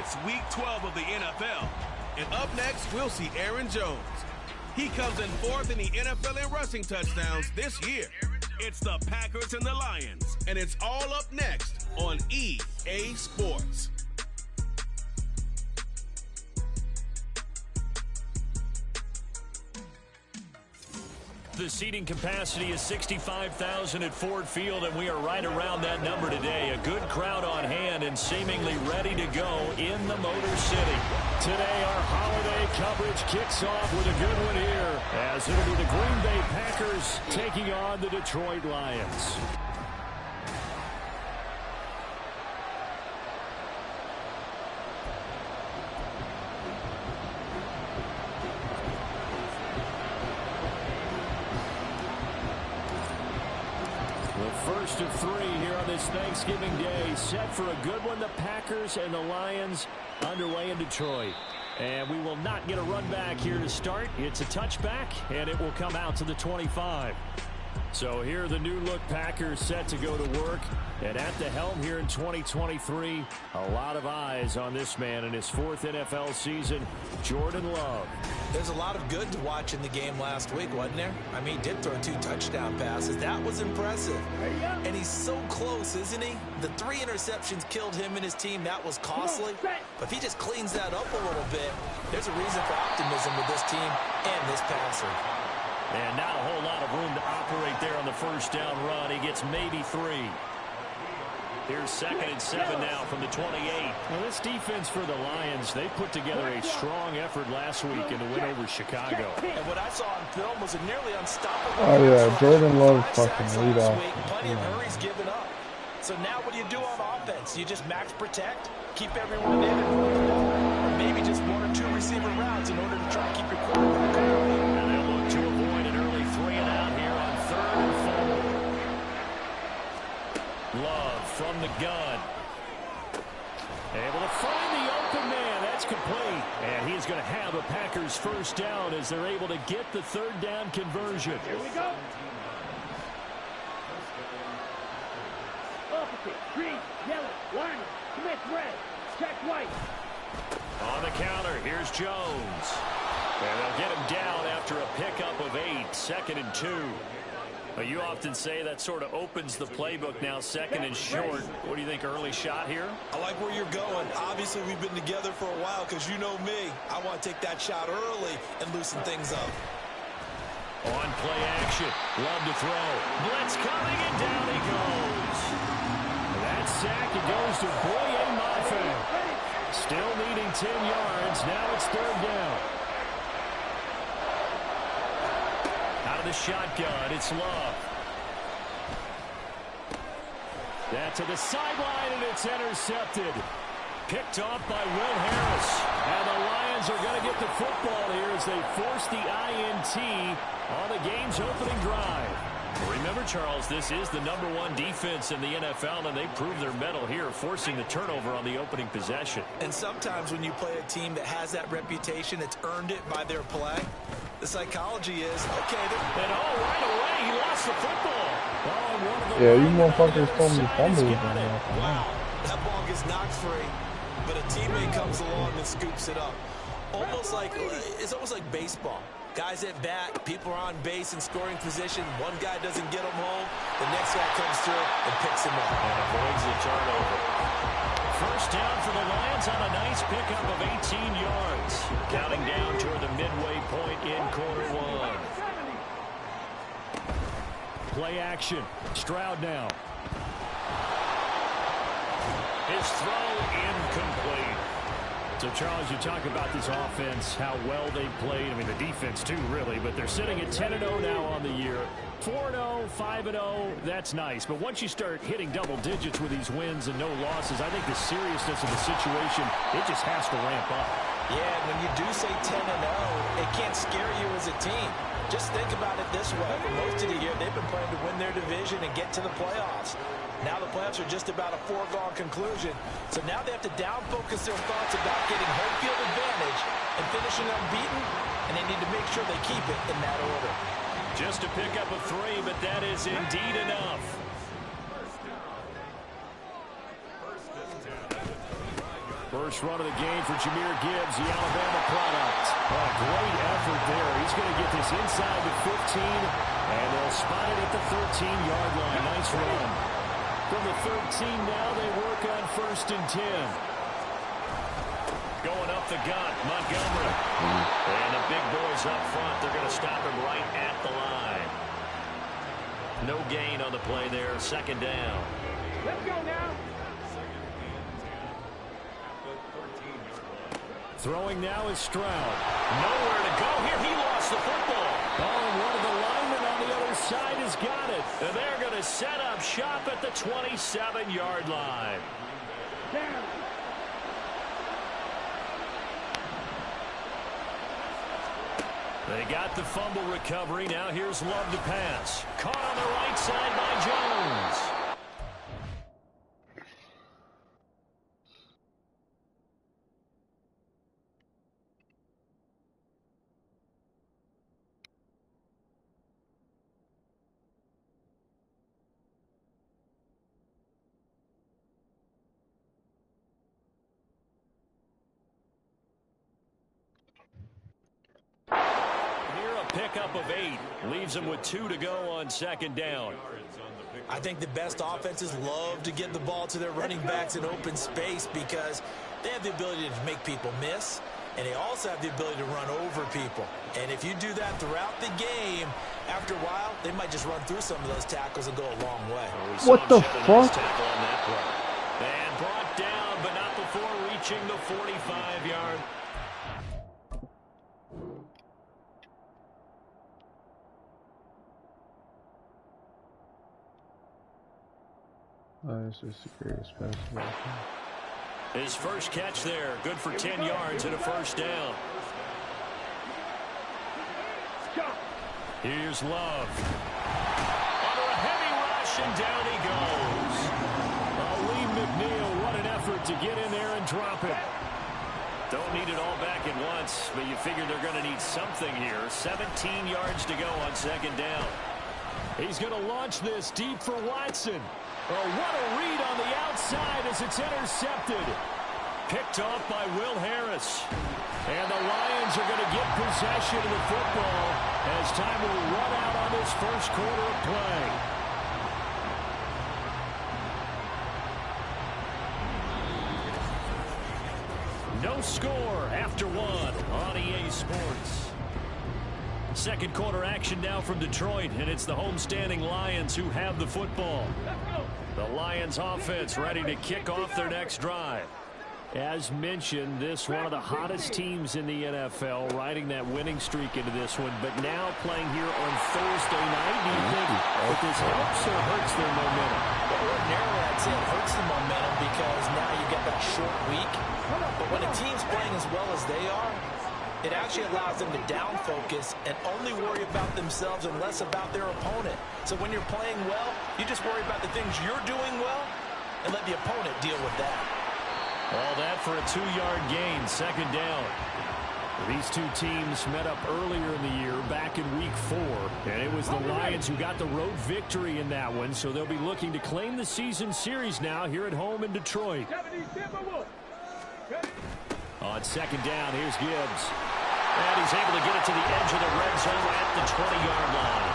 It's Week 12 of the NFL. And up next, we'll see Aaron Jones. He comes in fourth in the NFL in rushing touchdowns this year. It's the Packers and the Lions, and it's all up next on EA Sports. The seating capacity is 65,000 at Ford Field, and we are right around that number today. A good crowd on hand and seemingly ready to go in the Motor City. Today, our holiday coverage kicks off with a good one here, as it'll be the Green Bay Packers taking on the Detroit Lions. First of three here on this Thanksgiving Day. Set for a good one. The Packers and the Lions underway in Detroit. And we will not get a run back here to start. It's a touchback, and it will come out to the 25. So here are the new-look Packers set to go to work. And at the helm here in 2023, a lot of eyes on this man in his fourth NFL season, Jordan Love. There's a lot of good to watch in the game last week, wasn't there? I mean, he did throw 2 touchdown passes. That was impressive. And he's so close, isn't he? The 3 interceptions killed him and his team. That was costly. But if he just cleans that up a little bit, there's a reason for optimism with this team and this passer. And not a whole lot of room to operate there on the first down run. He gets maybe 3. Here's 2nd and 7 now from the 28. Well, this defense for the Lions, they put together a strong effort last week in the win over Chicago. And what I saw on film was a nearly unstoppable. Oh yeah, Jordan Love fucking lead off. Plenty of hurries given up. So now what do you do on offense? You just max protect, keep everyone in, and run the ball, or maybe just 1 or 2 receiver routes in order to try and keep your quarterback away. And they'll look to avoid an early 3 and out here on 3rd and 4. Love from the gun. Able to find the open man. That's complete. And he's going to have a Packers first down as they're able to get the 3rd down conversion. Here we go. Opposite, green, yellow, line, Smith, red, check white. On the counter, here's Jones. And they'll get him down after a pickup of 8, 2nd and 2. But you often say that sort of opens the playbook now, 2nd and short. What do you think, early shot here? I like where you're going. Obviously, we've been together for a while because you know me. I want to take that shot early and loosen things up. On play action, Love to throw. Blitz coming, and down he goes. That sack, it goes to Boye Mafe. Still needing 10 yards. Now it's 3rd down. Out of the shotgun, it's Love. That to the sideline, and it's intercepted. Picked off by Will Harris. And the Lions are going to get the football here as they force the INT on the game's opening drive. Remember, Charles, this is the #1 defense in the NFL, and they proved their mettle here, forcing the turnover on the opening possession. And sometimes when you play a team that has that reputation, it's earned it by their play. The psychology is, okay. And right away, he lost the football. Yeah, you motherfuckers told me to fumble. Wow, that ball gets knocked free, but a teammate comes along and scoops it up. It's almost like baseball. Guys at bat, people are on base in scoring position. One guy doesn't get him home. The next guy comes through and picks him up. And avoids the turnover. First down for the Lions on a nice pickup of 18 yards. Counting down toward the midway point in quarter 1. Play action. Stroud now. His throw incomplete. So, Charles, you talk about this offense, how well they played. I mean, the defense, too, really. But they're sitting at 10-0 now on the year. 4-0, 5-0, that's nice. But once you start hitting double digits with these wins and no losses, I think the seriousness of the situation, it just has to ramp up. Yeah, when you do say 10-0, it can't scare you as a team. Just think about it this way. For most of the year, they've been playing to win their division and get to the playoffs. Now the playoffs are just about a foregone conclusion. So now they have to down-focus their thoughts about getting home field advantage and finishing unbeaten, and they need to make sure they keep it in that order. Just to pick up a 3, but that is indeed enough. First run of the game for Jahmyr Gibbs, the Alabama product. Oh, great effort there. He's going to get this inside the 15, and they'll spot it at the 13-yard line. Nice run. From the 13 now, they work on 1st and 10. Going up the gut, Montgomery. And the big boys up front, they're going to stop him right at the line. No gain on the play there, 2nd down. Let's go now. Throwing now is Stroud. Nowhere to go here. He lost the football. Oh, and one of the linemen on the other side has got it. And they're going to set up shop at the 27-yard line. Down. They got the fumble recovery. Now here's Love to pass. Caught on the right side by Jones. Pickup of 8 leaves them with 2 to go on 2nd down. I think the best offenses love to get the ball to their running backs in open space because they have the ability to make people miss, and they also have the ability to run over people. And if you do that throughout the game, after a while, they might just run through some of those tackles and go a long way. What the fuck? And brought down, but not before reaching the 45-yard. This is the greatest basketball. His first catch there, good for 10 yards and a 1st down. Here's Love. Under a heavy rush, and down he goes. Lee McNeil, what an effort to get in there and drop it. Don't need it all back at once, but you figure they're going to need something here. 17 yards to go on 2nd down. He's going to launch this deep for Watson. Oh, what a read on the outside as it's intercepted. Picked off by Will Harris. And the Lions are going to get possession of the football as time will run out on this 1st quarter of play. No score after 1 on EA Sports. 2nd quarter action now from Detroit, and it's the homestanding Lions who have the football. The Lions offense ready to kick off their next drive. As mentioned, this one of the hottest teams in the NFL, riding that winning streak into this one, but now playing here on Thursday night. Do you think that this helps or hurts their momentum? Well, ordinarily, I'd say it hurts the momentum because now you get that short week. But when a team's playing as well as they are, it actually allows them to down focus and only worry about themselves and less about their opponent. So when you're playing well, you just worry about the things you're doing well and let the opponent deal with that. All that for a 2-yard gain, 2nd down. These two teams met up earlier in the year, back in week 4, and it was the Lions who got the road victory in that one, so they'll be looking to claim the season series now here at home in Detroit. On 2nd down, here's Gibbs. And he's able to get it to the edge of the red zone at the 20-yard line.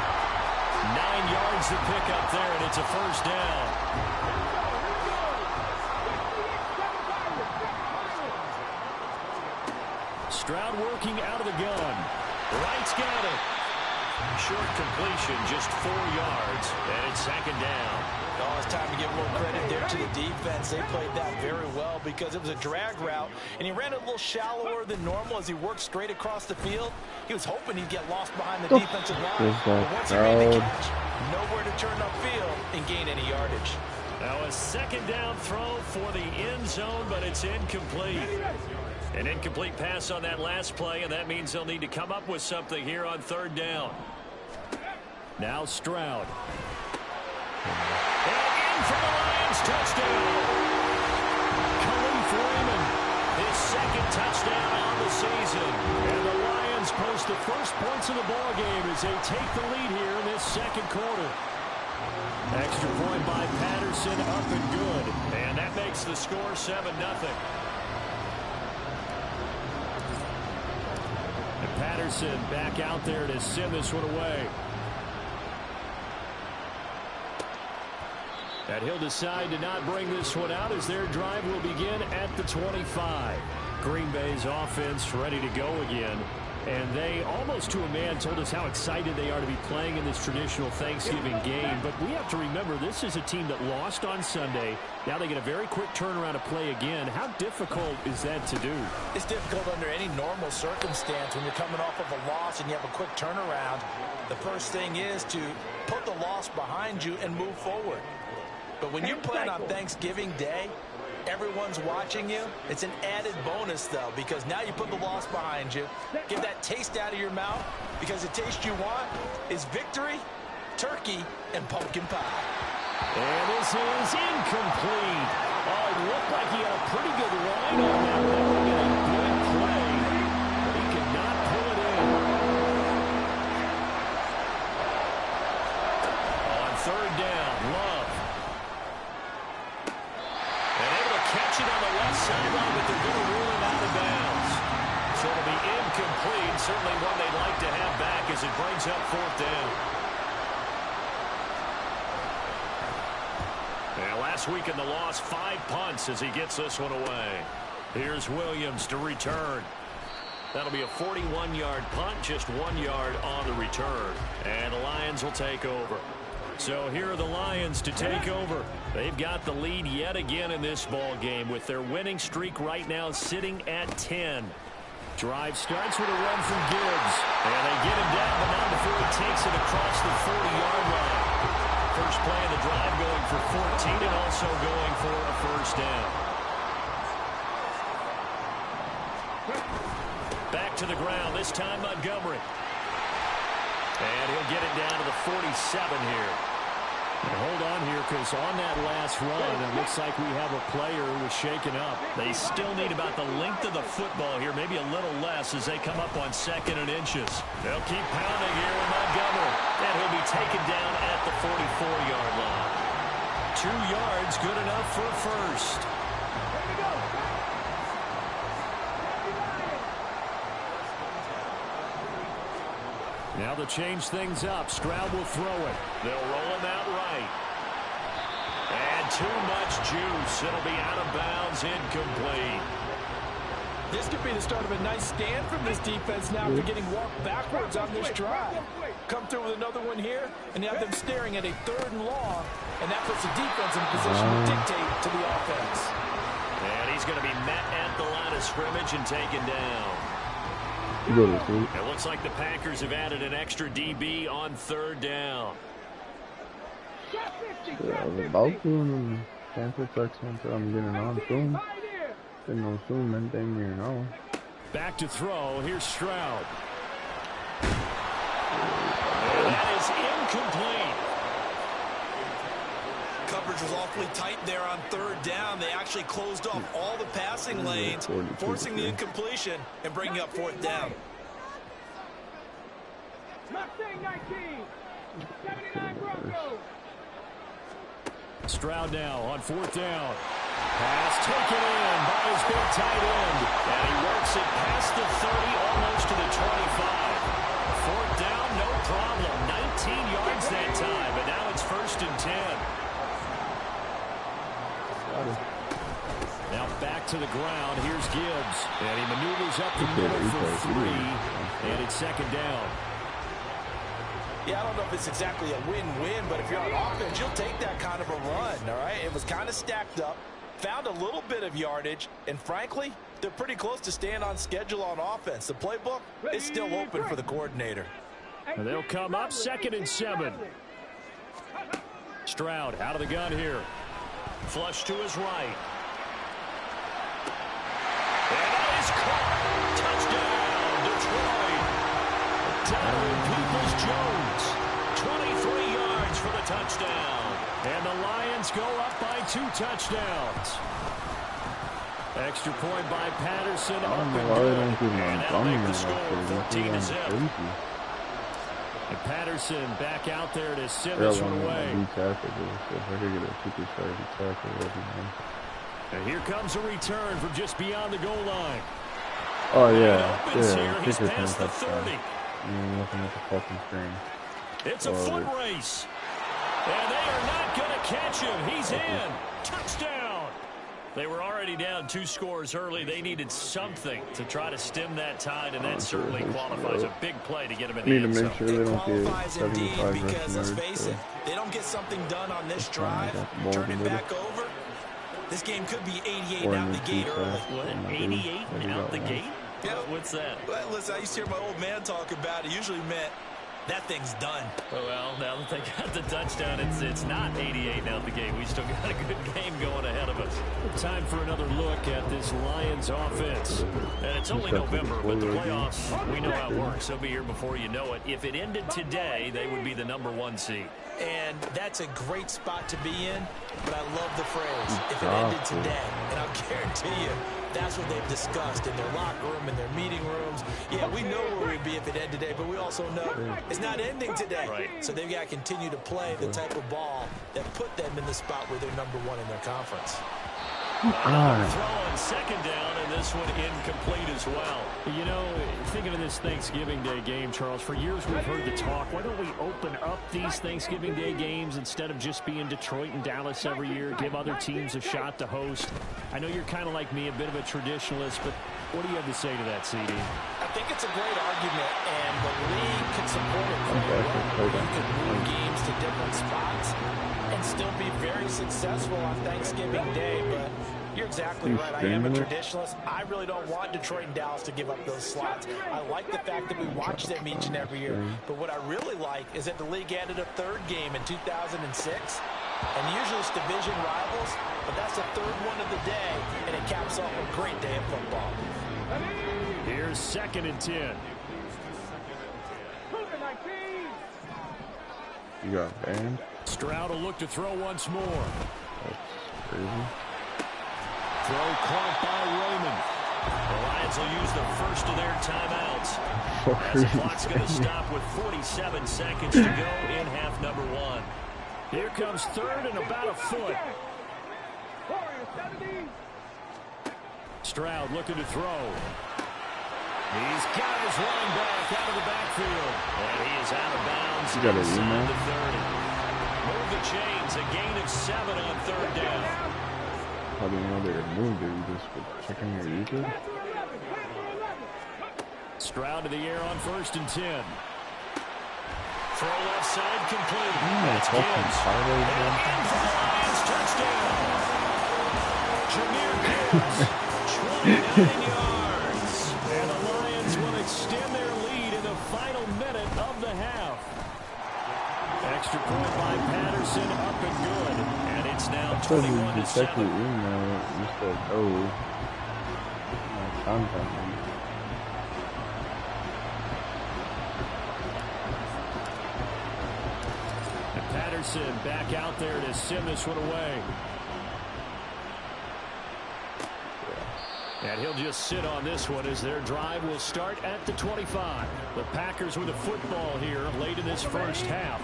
9 yards to pick up there, and it's a 1st down. Stroud working out of the gun. Wright's got it. Short completion, just 4 yards, and it's 2nd down. Oh, it's time to give more credit there to the defense. They played that very well because it was a drag route, and he ran a little shallower than normal as he worked straight across the field. He was hoping he'd get lost behind the defensive line. But once he made the catch, nowhere to turn upfield and gain any yardage. Now a 2nd down throw for the end zone, but it's incomplete. An incomplete pass on that last play, and that means they'll need to come up with something here on 3rd down. Now Stroud. And in for the Lions, touchdown. Khalif Raymond, his 2nd touchdown on the season. And the Lions post the first points of the ball game as they take the lead here in this 2nd quarter. Extra point by Patterson, up and good. And that makes the score 7-0. Patterson back out there to send this one away. And he'll decide to not bring this one out as their drive will begin at the 25. Green Bay's offense ready to go again. And they, almost to a man, told us how excited they are to be playing in this traditional Thanksgiving game. But we have to remember, this is a team that lost on Sunday. Now they get a very quick turnaround to play again. How difficult is that to do? It's difficult under any normal circumstance when you're coming off of a loss and you have a quick turnaround. The first thing is to put the loss behind you and move forward. But when you're playing on Thanksgiving Day, everyone's watching you. It's an added bonus, though, because now you put the loss behind you. Get that taste out of your mouth, because the taste you want is victory, turkey, and pumpkin pie. And this is incomplete. Oh, it looked like he had a pretty good line on that one. A good play, but he could not pull it in. On third down, Love. Catch it on the left sideline, but they're going to rule him out of bounds. So it'll be incomplete. Certainly one they'd like to have back as it brings up fourth down. And last week in the loss, 5 punts as he gets this one away. Here's Williams to return. That'll be a 41-yard punt, just 1 yard on the return. And the Lions will take over. So here are the Lions to take over. They've got the lead yet again in this ball game with their winning streak right now sitting at 10. Drive starts with a run from Gibbs. And they get him down, but not before he takes it across the 40-yard line. First play of the drive going for 14 and also going for a first down. Back to the ground, this time Montgomery. And he'll get it down to the 47 here. And hold on here, because on that last run, it looks like we have a player who was shaken up. They still need about the length of the football here, maybe a little less as they come up on 2nd and inches. They'll keep pounding here with Montgomery. And he'll be taken down at the 44-yard line. 2 yards, good enough for a first. Now they'll change things up. Stroud will throw it. They'll roll him out right. And too much juice. It'll be out of bounds, incomplete. This could be the start of a nice stand from this defense now after getting walked backwards on this drive. Come through with another one here, and you have them staring at a 3rd and long, and that puts the defense in position to dictate to the offense. And he's going to be met at the line of scrimmage and taken down. It looks like the Packers have added an extra DB on 3rd down. I was about to, and cancel section until I'm getting on soon. Didn't know soon meant dang near now. Back to throw. Here's Stroud. And that is incomplete. Coverage was awfully tight there on 3rd down. They actually closed off all the passing lanes, forcing the incompletion and bringing up 4th down. Mustang 19, 79 Broncos. Stroud now on 4th down. Pass taken in by his big tight end. And he works it past the 30, almost to the 25. 4th down, no problem. 19 yards that time, but now it's 1st and 10. Now back to the ground. Here's Gibbs. And he maneuvers up the middle for 3. And it's 2nd down. Yeah, I don't know if it's exactly a win-win, but if you're on offense, you'll take that kind of a run, all right? It was kind of stacked up, found a little bit of yardage, and frankly, they're pretty close to staying on schedule on offense. The playbook is still open for the coordinator. And they'll come up 2nd and 7. Stroud out of the gun here. Flush to his right. And that is caught. Touchdown, Detroit. Donovan Peoples-Jones. 23 yards for the touchdown. And the Lions go up by 2 touchdowns. Extra point by Patterson. And that'll make the score 14-0. And Patterson back out there to send this one away. And here comes a return from just beyond the goal line. Oh yeah, Opens here. yeah. He's Kicker past the touchdown. 30. Looking at the fucking screen. It's a foot race. And they are not going to catch him. He's in. Touchdown. They were already down 2 scores early. They needed something to try to stem that tide, and that certainly qualifies a big play to get them in the end zone. Make sure they don't get 75 because let's face it, they don't get something done on this drive, turn it back over. This game could be 88 out the gate early. What, 88 out the gate? Yeah. What's that? Well, listen, I used to hear my old man talk about it. Usually meant that thing's done. Well, now that they got the touchdown, it's not 88 out the gate. We still got a good game going ahead of us. Time for another look at this Lions offense. And it's only November, but the playoffs, we know how it works. They'll be here before you know it. If it ended today, they would be the #1 seed. And that's a great spot to be in, but I love the phrase, if it ended today. And I'll guarantee you, that's what they've discussed in their locker room, in their meeting rooms. Yeah, we know where we'd be if it ended today, but we also know it's not ending today. Right. So they've got to continue to play the type of ball that put them in the spot where they're #1 in their conference. Throw on second down, and this one incomplete as well. You know, thinking of this Thanksgiving Day game, Charles, for years we've heard the talk, why don't we open up these Thanksgiving Day games instead of just being Detroit and Dallas every year, give other teams a shot to host? I know you're kind of like me, a bit of a traditionalist, but what do you have to say to that, CD? I think it's a great argument, and the league could support it very well. You could move games to different spots and still be very successful on Thanksgiving Day, but you're exactly right. I am a traditionalist. I really don't want Detroit and Dallas to give up those slots. I like the fact that we watch them each and every year, but what I really like is that the league added a 3rd game in 2006, and usually it's division rivals, but that's the 3rd one of the day, and it caps off a great day of football. Here's 2nd and 10. You got banned. Stroud will look to throw once more. That's crazy. Throw caught by Raymond. The Lions will use the first of their timeouts. As the clock's going to stop with 47 seconds to go in half #1. Here comes 3rd and about a foot. Stroud looking to throw. He's got his running back out of the backfield. And he is out of bounds inside the 30. Move the chains, a gain of 7 on 3rd down. How do you know they moved it? You just checking your YouTube? Stroud to the air on 1st and 10. Throw left side complete. That's Gibbs. And for the Lions, touchdown. Jameer Gibbs, 29 yards. And the Lions will extend their lead in the final minute of the half. Extra point by Patterson, up and good. And it's now 21-7. You said, oh, content. And Patterson back out there to send this one away. And he'll just sit on this one as their drive will start at the 25. The Packers with a football here late in this first half.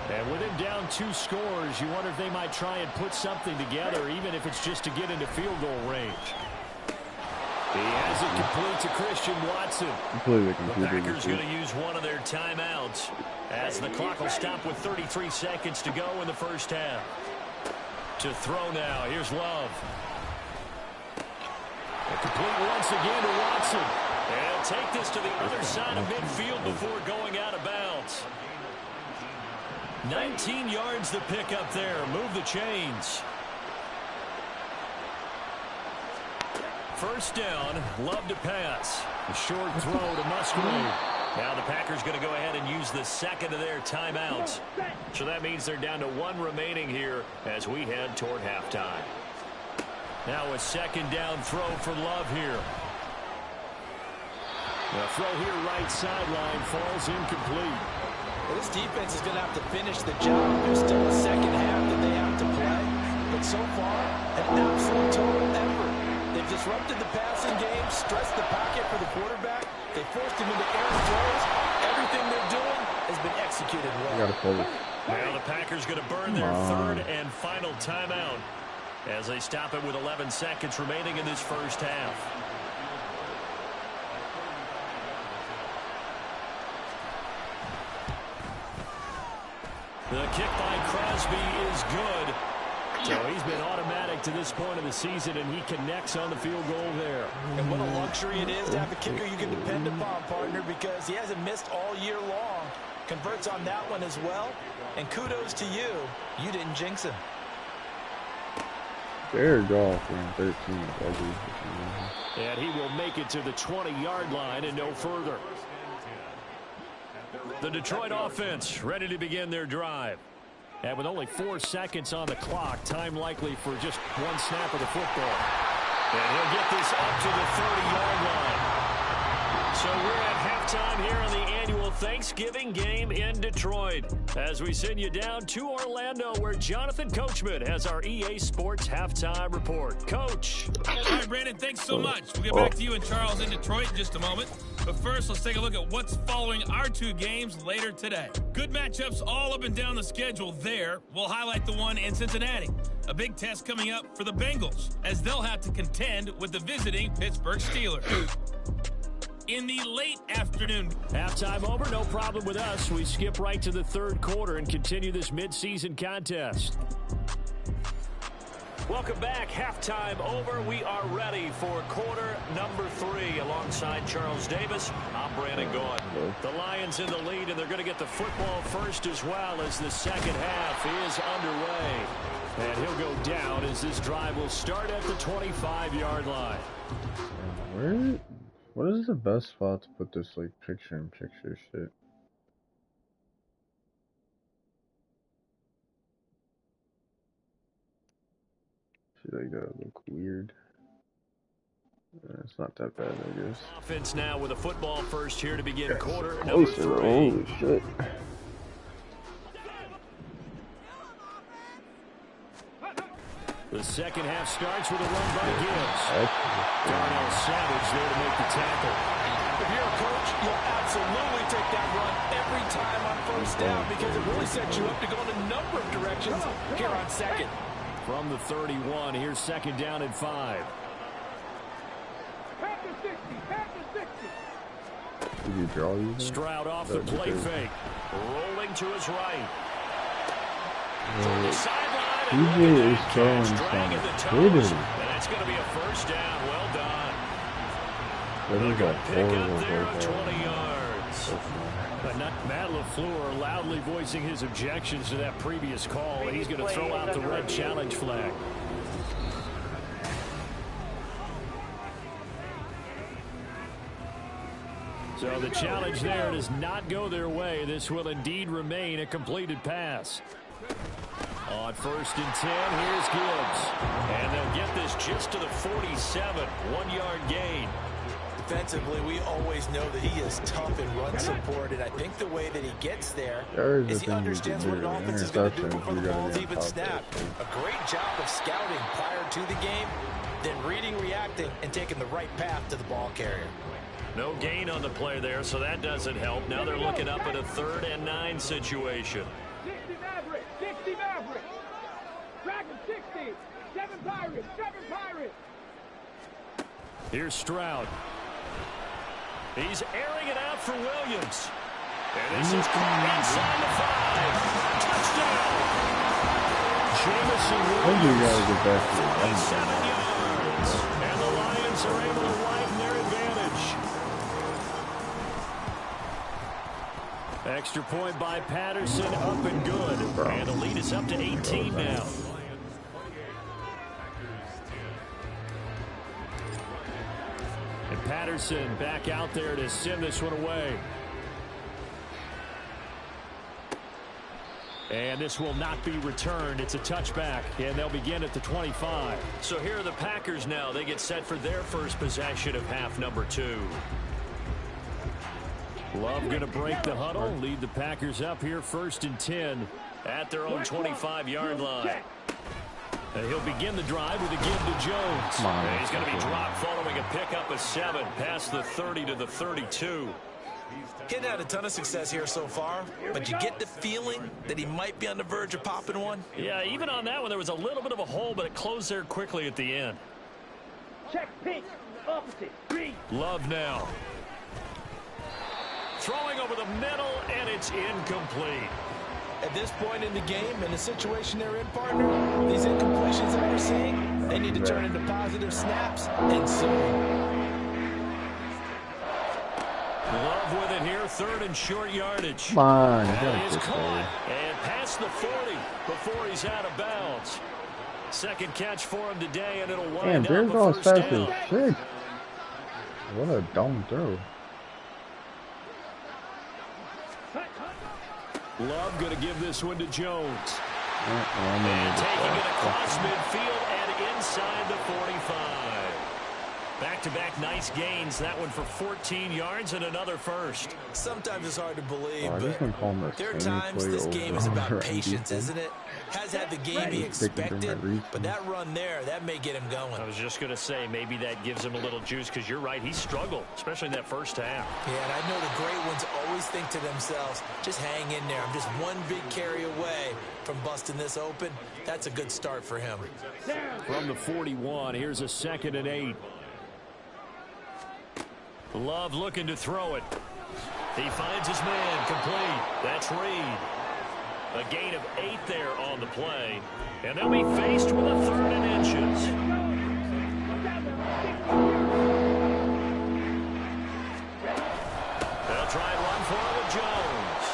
And with him down 2 scores, you wonder if they might try and put something together, even if it's just to get into field goal range. He has it complete to Christian Watson. The Packers going to use one of their timeouts as the clock will stop with 33 seconds to go in the first half. To throw now, here's Love. And complete once again to Watson. And he'll take this to the other side of midfield before going out of bounds. 19 yards to pick up there. Move the chains. First down, Love to pass. A short throw to Musgrave. Now the Packers going to go ahead and use the 2nd of their timeouts. So that means they're down to 1 remaining here as we head toward halftime. Now a 2nd down throw for Love here. The throw here right sideline falls incomplete. Well, this defense is going to have to finish the job. There's still a second half that they have to play. But so far, an absolute total effort. They've disrupted the passing game, stressed the pocket for the quarterback. They forced him into errant throws. Everything they're doing has been executed well. Now the Packers going to burn their 3rd and final timeout as they stop it with 11 seconds remaining in this first half. The kick by Crosby is good. So he's been automatic to this point of the season, and he connects on the field goal there. And what a luxury it is to have a kicker you can depend upon, partner, because he hasn't missed all year long. Converts on that one as well. And kudos to you. You didn't jinx him. Fair golf in 13. And he will make it to the 20-yard line and no further. The Detroit offense ready to begin their drive. And with only 4 seconds on the clock, time likely for just one snap of the football. And he'll get this up to the 30-yard line. So we're at halftime here in the annual Thanksgiving game in Detroit. As we send you down to Orlando, where Jonathan Coachman has our EA Sports halftime report. Coach. All right, Brandon, thanks so much. We'll get back to you and Charles in Detroit in just a moment. But first, let's take a look at what's following our 2 games later today. Good matchups all up and down the schedule there. We'll highlight the one in Cincinnati. A big test coming up for the Bengals, as they'll have to contend with the visiting Pittsburgh Steelers. In the late afternoon. Halftime over, no problem with us. We skip right to the third quarter and continue this midseason contest. Welcome back. Halftime over. We are ready for quarter number 3. Alongside Charles Davis, I'm Brandon Gaudin. The Lions in the lead, and they're going to get the football first as well as the second half is underway. And he'll go down as this drive will start at the 25-yard line. What is the best spot to put this, like, picture-in-picture shit? Shit like that look weird. It's not that bad, I guess. Offense now with a football first here to begin quarter number Closer, 3. holy shit. The second half starts with a run by Gibbs. Darnell Savage there to make the tackle. If you're a coach, you'll absolutely take that run every time on first down because it really sets you up to go in a number of directions here on second. From the 31, here's second down and 5. Did you draw you? Stroud off the play fake. Rolling to his right. From the sideline. DJ is throwing some hitters. And it's going to be a first down. Well done. That is a horrible there, play. 20 yards. But Matt LaFleur loudly voicing his objections to that previous call. He's going to throw out the red challenge flag. So the challenge there does not go their way. This will indeed remain a completed pass. On 1st and 10, here's Gibbs. And they'll get this just to the 47, 1-yard gain. Defensively, we always know that he is tough in run support, and I think the way that he gets there is he understands what an offense is going to do before the ball's even snapped. A great job of scouting prior to the game, then reading, reacting, and taking the right path to the ball carrier. No gain on the play there, so that doesn't help. Now they're looking up at a 3rd and 9 situation. 60 Mavericks. Dragon 60. 7 Pirates. 7 Pirates. Here's Stroud. He's airing it out for Williams. And this is caught inside the 5. Touchdown. Jamison Williams. 7 yards. And the Lions are able to widen their advantage. Extra point by Patterson, up and good. And the lead is up to 18 now. And Patterson back out there to send this one away. And this will not be returned. It's a touchback, and they'll begin at the 25. So here are the Packers now. They get set for their first possession of half number 2. Love going to break the huddle, lead the Packers up here 1st and 10 at their own 25-yard line. And he'll begin the drive with a give to Jones. And he's going to be dropped following a pickup of 7 past the 30 to the 32. Getting had a ton of success here so far, but you get the feeling that he might be on the verge of popping one. Yeah, even on that one, there was a little bit of a hole, but it closed there quickly at the end. Check pink. Opposite. Green. Love now. Throwing over the middle, and it's incomplete. At this point in the game, in the situation they're in, partner, these incompletions that we're seeing, they need to turn into positive snaps and soon. Love with it here, 3rd and short yardage. Come on. And he's caught and past the 40 before he's out of bounds. Second catch for him today, and it'll wind up Bears a all first fast down. as shit. What a dumb throw. Love going to give this one to Jones. And And taking it across midfield and inside the 45. Back-to-back nice gains. That one for 14 yards and another first. Sometimes it's hard to believe, I just been calling but the there are same times play this over game is and about over patience, again. isn't it? Has had the game he expected, but that run there, that may get him going. I was just going to say, maybe that gives him a little juice, because you're right, he struggled, especially in that first half. Yeah, and I know the great ones always think to themselves, just hang in there. I'm just one big carry away from busting this open. That's a good start for him. From the 41, here's a 2nd and 8. Love looking to throw it. He finds his man complete. That's Reed. A gain of 8 there on the play. And they'll be faced with a 3rd and inches. They'll try and run for it with Jones.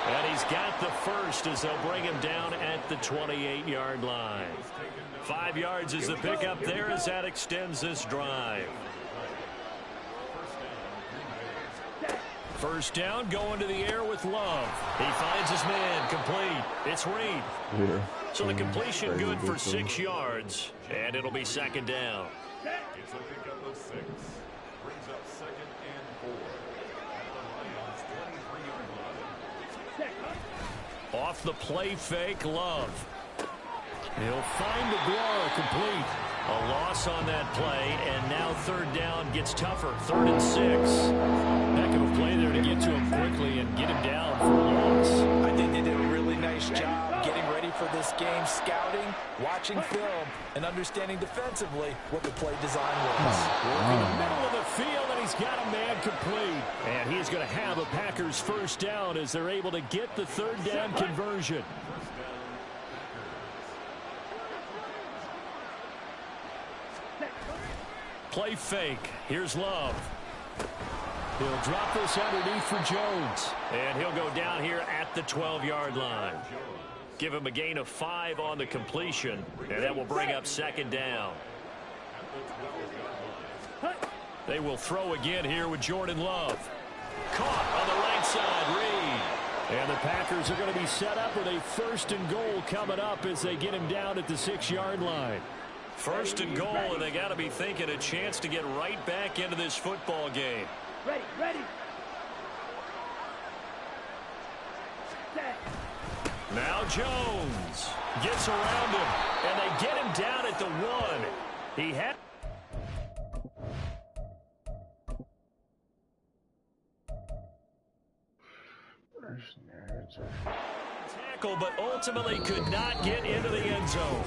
And he's got the first as they'll bring him down at the 28-yard line. 5 yards is the pickup there as that extends this drive. First down, going to the air with Love. He finds his man, complete. It's Reed. Yeah. So the completion good for 6 yards, and it'll be 2nd down. It's a pickup of 6. Brings up 2nd and 4. At the Lions' 23-yard line. Off the play fake, Love. He'll find DeGuara complete. A loss on that play, and now 3rd down gets tougher. 3rd and 6. Heck of a play there to get to him quickly and get him down for a loss. I think they did a really nice job getting ready for this game, scouting, watching film, and understanding defensively what the play design was. Working the middle of the field, and he's got a man complete. And he's going to have a Packers first down as they're able to get the 3rd down conversion. Play fake. Here's Love. He'll drop this underneath for Jones. And he'll go down here at the 12-yard line. Give him a gain of 5 on the completion. And that will bring up 2nd down. They will throw again here with Jordan Love. Caught on the right side, Reed. And the Packers are going to be set up with a 1st and goal coming up as they get him down at the 6-yard line. 1st and goal, and they got to be thinking a chance to get right back into this football game. Ready, ready. Now Jones gets around him, and they get him down at the 1. He had tackle, but ultimately could not get into the end zone.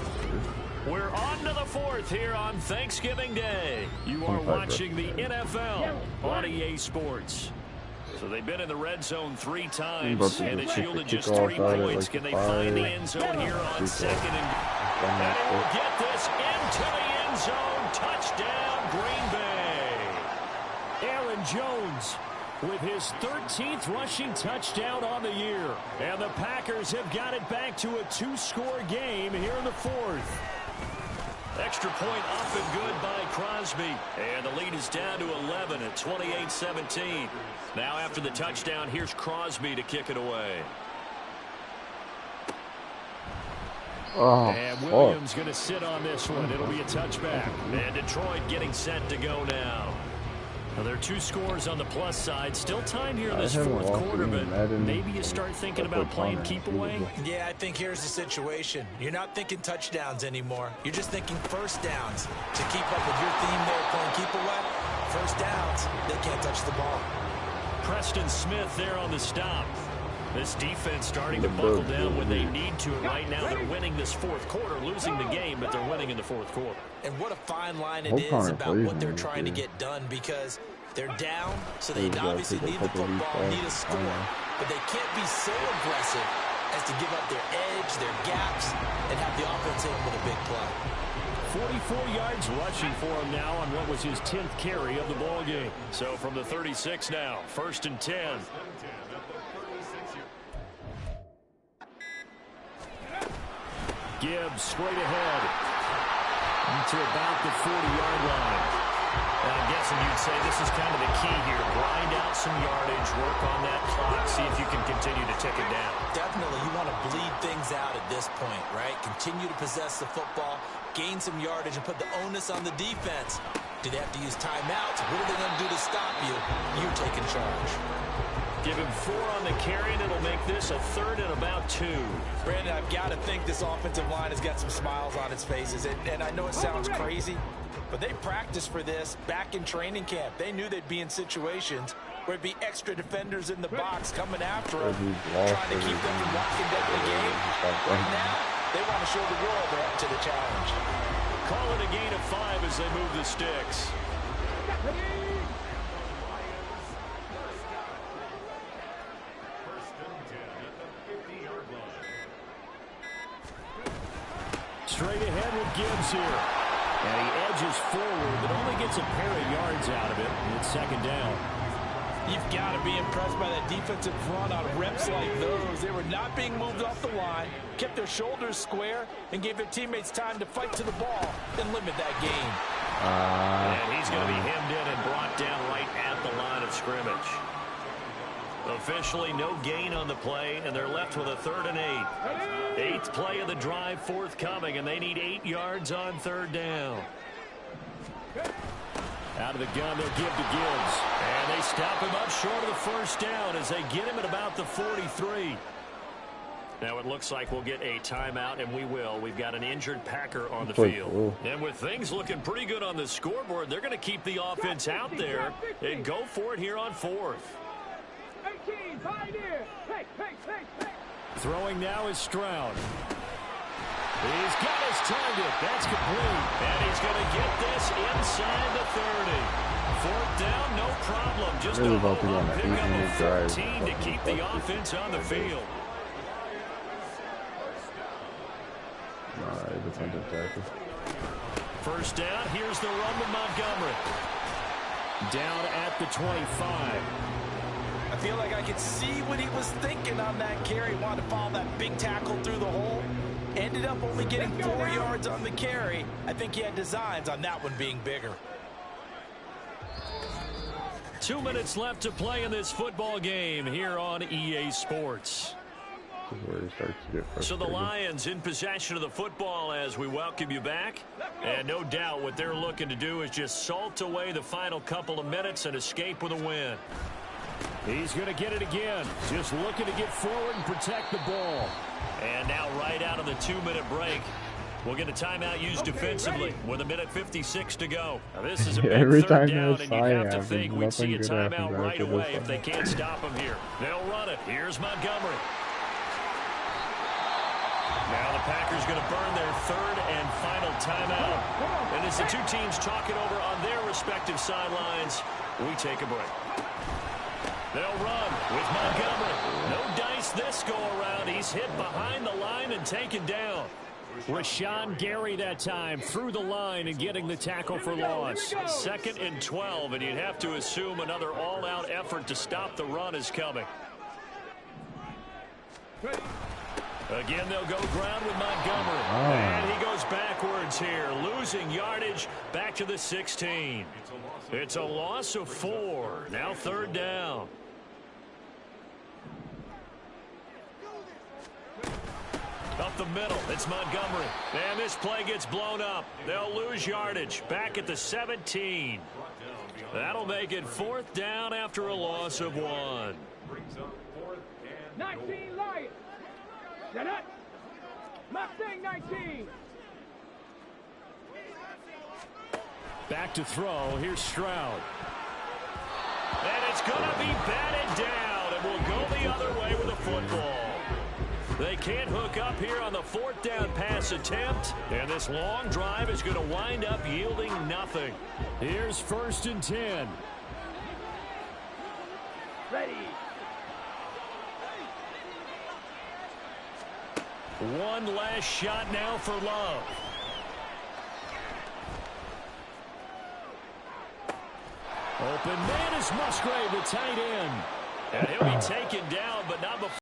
We're on to the 4th here on Thanksgiving Day. You are watching the NFL on EA Sports. So they've been in the red zone 3 times, and it's yielded just 3 points. Can they find the end zone here on 2nd and they will get this into the end zone. Touchdown, Green Bay. Aaron Jones with his 13th rushing touchdown on the year. And the Packers have got it back to a 2-score game here in the 4th. Extra point up and good by Crosby. And the lead is down to 11 at 28-17. Now after the touchdown, here's Crosby to kick it away. Oh, and Williams going to sit on this one. It'll be a touchback. And Detroit getting set to go now. Now, there are 2 scores on the plus side. Still time here in this 4th quarter, but maybe you start thinking about playing keep away. Yeah, I think here's the situation. You're not thinking touchdowns anymore. You're just thinking 1st downs. To keep up with your theme there, playing keep away, 1st downs, they can't touch the ball. Preston Smith there on the stop. This defense starting to buckle down when they need to. Right now, they're winning this 4th quarter, losing the game, but they're winning in the 4th quarter. And what a fine line it is about what they're trying to get done, because they're down, so they obviously need the football, need a score. But they can't be so aggressive as to give up their edge, their gaps, and have the offense in with a big play. 44 yards rushing for him now on what was his 10th carry of the ball game. So from the 36 now, 1st and 10. Gibbs straight ahead to about the 40-yard line. And I'm guessing you'd say this is kind of the key here. Grind out some yardage, work on that clock, see if you can continue to tick it down. Definitely, you want to bleed things out at this point, right? Continue to possess the football, gain some yardage, and put the onus on the defense. Do they have to use timeouts? What are they going to do to stop you? You're taking charge. Give him 4 on the carry, and it'll make this a 3rd and about 2. Brandon, I've got to think this offensive line has got some smiles on its faces. And I know it sounds crazy, but they practiced for this back in training camp. They knew they'd be in situations where it'd be extra defenders in the box coming after them, trying to keep them from locking down the game. Right now, they want to show the world they're up to the challenge. Call it a gain of 5 as they move the sticks. Straight ahead with Gibbs here. And he edges forward, but only gets a pair of yards out of it. And it's 2nd down. You've got to be impressed by that defensive front on reps like those. They were not being moved off the line, kept their shoulders square, and gave their teammates time to fight to the ball and limit that gain. And he's going to be hemmed in and brought down right at the line of scrimmage. Officially no gain on the play, and they're left with a 3rd and 8. 8th play of the drive forthcoming, and they need 8 yards on 3rd down. Out of the gun, they'll give to Gibbs. And they stop him up short of the 1st down as they get him at about the 43. Now it looks like we'll get a timeout, and we will. We've got an injured Packer on the field. And with things looking pretty good on the scoreboard, they're going to keep the offense out there and go for it here on 4th. Throwing now is Stroud. He's got his target. That's complete. And he's going to get this inside the 30. 4th down, no problem. Just really a about to go on pick an up 8-minute of drive. 14 to keep the offense on the field. Defensive tackle. 1st down. Here's the run with Montgomery. Down at the 25. I feel like I could see what he was thinking on that carry. Wanted to follow that big tackle through the hole. Ended up only getting 4 yards on the carry. I think he had designs on that one being bigger. 2 minutes left to play in this football game here on EA Sports. Where he starts to get frustrated. So the Lions in possession of the football as we welcome you back. And no doubt what they're looking to do is just salt away the final couple of minutes and escape with a win. He's going to get it again. Just looking to get forward and protect the ball. And now right out of the 2-minute break, we'll get a timeout used defensively with 1:56 to go. Now this is a big Every 3rd time down, and you'd have to happens, think we'd see a nothing good timeout happens right after away this if they can't stop him here. They'll run it. Here's Montgomery. Now the Packers going to burn their 3rd and final timeout. And as the two teams talking over on their respective sidelines, we take a break. They'll run with Montgomery. No dice this go-around. He's hit behind the line and taken down. Rashawn Gary that time through the line and getting the tackle for loss. 2nd and 12, and you'd have to assume another all-out effort to stop the run is coming. Again, they'll go ground with Montgomery. And he goes backwards here, losing yardage back to the 16. It's a loss of 4. Now 3rd down. Up the middle, it's Montgomery. And this play gets blown up. They'll lose yardage back at the 17. That'll make it 4th down after a loss of 1. 19 Lions. Shut up. Mustang 19. Back to throw. Here's Stroud. And it's going to be batted down. And will go the other way with the football. They can't hook up here on the 4th down pass attempt. And this long drive is going to wind up yielding nothing. Here's 1st and 10. Ready. One last shot now for Love. Open man is Musgrave, the tight end. And he'll be taken down, but not before.